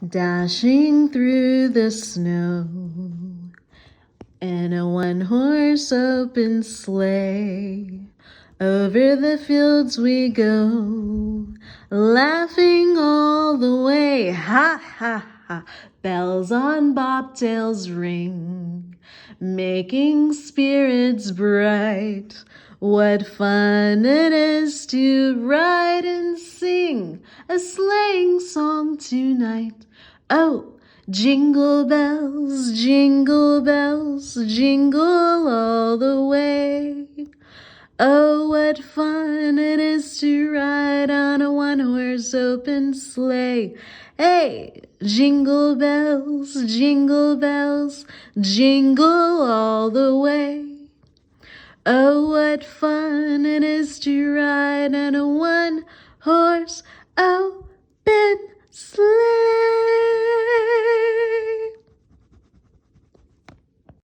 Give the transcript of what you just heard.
Dashing through the snow in a one-horse open sleigh. Over the fields we go, laughing all the way. Ha, ha, ha. Bells on bobtails ring, making spirits bright. What fun it is to ride and sing a sleighing song tonight. Oh, jingle bells, jingle all the way. Oh, what fun it is to ride on a one-horse open sleigh. Hey, jingle bells, jingle all the way. Oh, what fun it is to ride on a one-horse open sleigh.